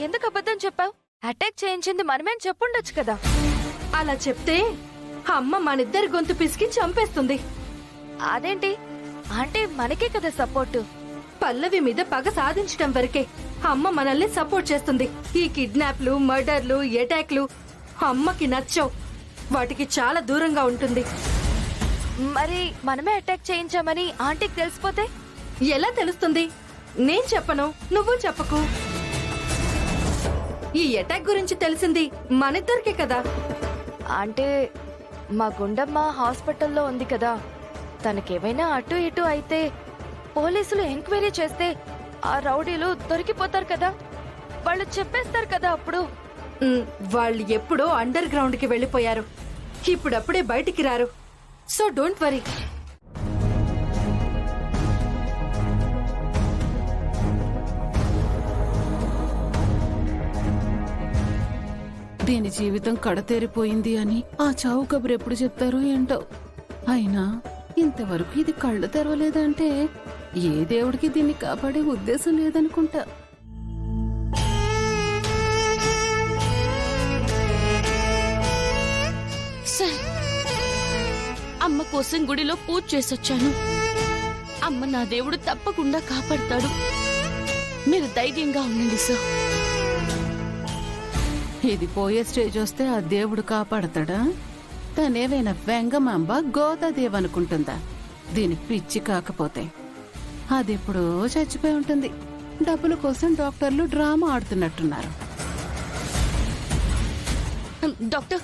ఎందుకు అబద్ధం చెప్పావు? అటాక్ చేయించింది మనమేం చెప్పుండొచ్చు కదా. అలా చెప్తే అమ్మ మనిద్దరి గొంతు పిసికి చంపేస్తుంది. అదేంటి అంటే మనకే కదా సపోర్టు. పల్లవి మీద పగ సాధించడం వరకే అమ్మ మనల్ని సపోర్ట్ చేస్తుంది. ఈ కిడ్నాప్లు, మర్డర్లు, అటాక్లు అమ్మకి నచ్చవు. వాటికి చాలా దూరంగా ఉంటుంది. మరి మనమే అటాక్ చేయించామని ఆంటీకి తెలిసిపోతే? ఎలా తెలుస్తుంది? నేను చెప్పను, నువ్వు చెప్పకు. ఈ అటాక్ గురించి తెలిసింది మనిద్దరికే కదా. అంటే మా గుండమ్మ హాస్పిటల్లో ఉంది కదా, తనకేమైనా అటు ఇటు అయితే పోలీసులు ఎంక్వైరీ చేస్తే ఆ రౌడీలు దొరికిపోతారు కదా, వాళ్ళు చెప్పేస్తారు కదా అప్పుడు. వాళ్ళు ఎప్పుడో అండర్ గ్రౌండ్ కి వెళ్లిపోయారు. ఇప్పుడప్పుడే బయటికి రారు. So don't worry. దీని జీవితం కడతేరిపోయింది అని ఆ చావు కబురు ఎప్పుడు చెప్తారో ఏంటో. అయినా ఇంతవరకు ఇది కళ్ళు తెరవలేదంటే ఏ దేవుడికి దీన్ని కాపాడే ఉద్దేశం లేదనుకుంటా. సార్, అమ్మ కోసం గుడిలో పూజ చేసొచ్చాను. అమ్మ నా దేవుడు తప్పకుండా కాపాడతాడు. మీరు ధైర్యంగా ఉండండి సార్. ఇది పోయే స్టేజ్ వస్తే ఆ దేవుడు కాపాడతాడా? తనేవైనా వెంగమాంబ గోదాదేవి అనుకుంటుందా? దీని పిచ్చి కాకపోతే అదెప్పుడో చచ్చిపోయి ఉంటుంది. డబ్బుల కోసం డాక్టర్లు డ్రామా ఆడుతున్నట్టున్నారు. డాక్టర్,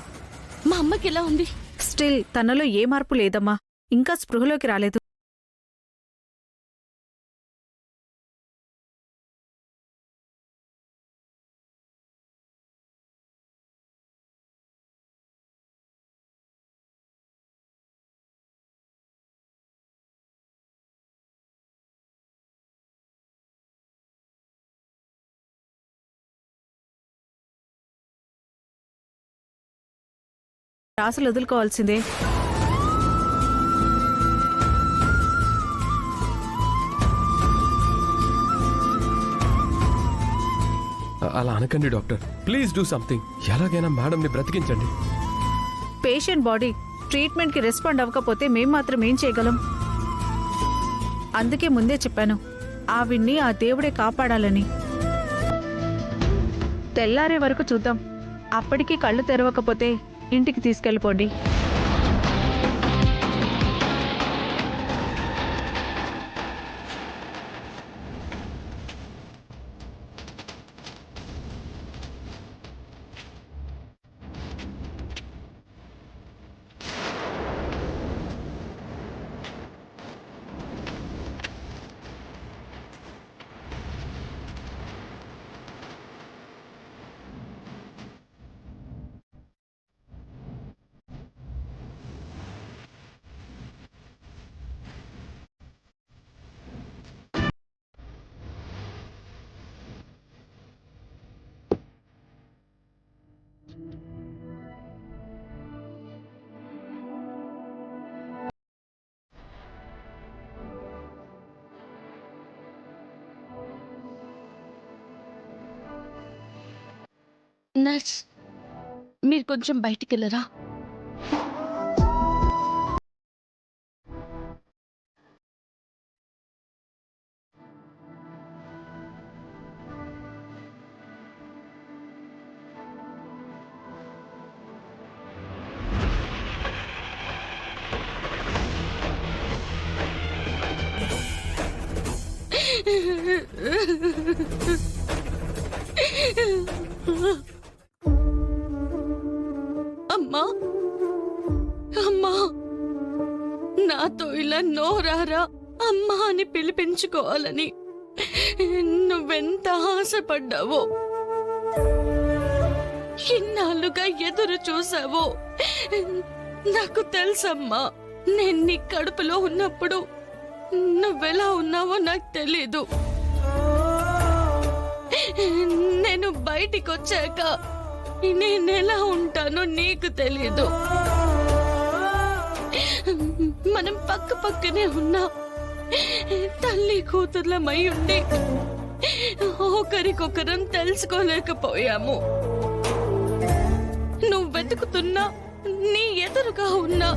మా అమ్మకి ఎలా ఉంది? స్టిల్ తనలో ఏ మార్పు లేదమ్మా, ఇంకా స్పృహలోకి రాలేదు. రాసులు వదులుకోవాల్సిందే. అలా అనకండి డాక్టర్, ప్లీజ్ డూ సంథింగ్. ఎలాగైనా మేడంని బ్రతికించండి. పేషెంట్ బాడీ ట్రీట్మెంట్ కి రెస్పాండ్ అవ్వకపోతే మేం మాత్రం ఏం చేయగలం? అందుకే ముందే చెప్పాను, ఆవిడ్ని ఆ దేవుడే కాపాడాలని. తెల్లారే వరకు చూద్దాం. అప్పటికీ కళ్ళు తెరవకపోతే ఇంటికి తీసుకెళ్ళిపోండి. నర్స్, మీరు కొంచెం బయటికి వెళ్ళరా? అమ్మా, అమ్మా, నాతో ఇలా నోరారా అమ్మా అని పిలిపించుకోవాలని నువ్వెంత ఆశపడ్డావో, ఇన్నాళ్ళుగా ఎదురు చూసావో నాకు తెలుసమ్మా. నేను నీ కడుపులో ఉన్నప్పుడు నువ్వెలా ఉన్నావో నాకు తెలీదు. నేను బయటికి వచ్చాక నేనెలా ఉంటానో నీకు తెలీదు. మనం పక్క పక్కనే ఉన్నా తల్లి కూతుర్లమై ఉండి ఒకరికొకరం తెలుసుకోలేకపోయాము. నువ్వు వెతుకుతున్నా, నీ ఎదురుగా ఉన్నా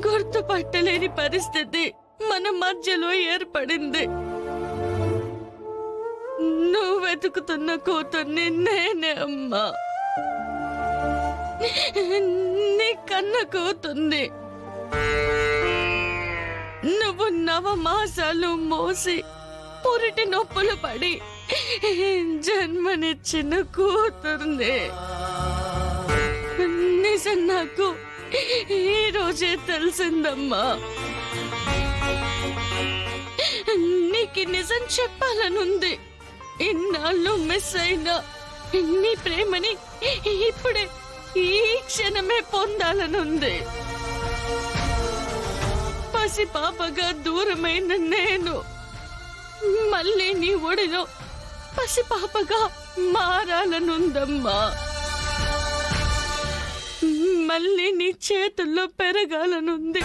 గుర్తుపట్టలేని పరిస్థితి మన మధ్యలో ఏర్పడింది. నువ్వు వెతుకుతున్న కూతుర్ని నేనే అమ్మా, నీ కన్న కూతుర్ని. నువ్వు 9 మాసాలు మోసి పురిటి నొప్పులు పడి జన్మనిచ్చిన కూతుర్ని. నిజం నాకు ఈ రోజే తెలిసిందమ్మా. నీకు నిజం చెప్పాలనుంది. ఇన్నాళ్ళు మిస్ అయినా నీ ప్రేమని ఇప్పుడే ఈ క్షణమే పొందాలనుంది. పసి పాపగా దూరమైన నేను మళ్ళీ నీ ఒడిలో పసి పాపగా మారాలనుందమ్మా. మళ్ళీ నీ చేతుల్లో పెరగాలనుంది.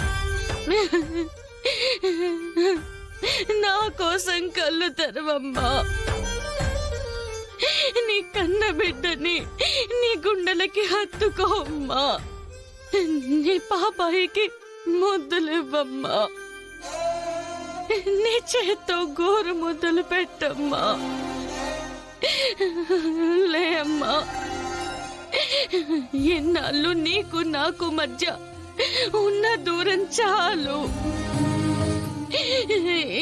నా కోసం కళ్ళు తెరవమ్మా. నీ కన్న బిడ్డని నీ గుండెలకి హత్తుకోమ్మా. నీ పాపాయికి ముద్దులివ్వమ్మా. నీ చేత్తో గోరు ముద్దులు పెట్టమ్మా. లే అమ్మా. ఎన్నాళ్ళు నీకు నాకు మధ్య ఉన్న దూరం చాలు.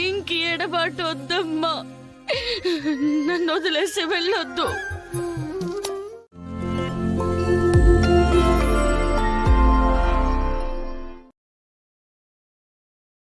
ఇంక ఎడబాటు వద్దమ్మా. నన్ను వదిలేసి వెళ్ళొద్దు.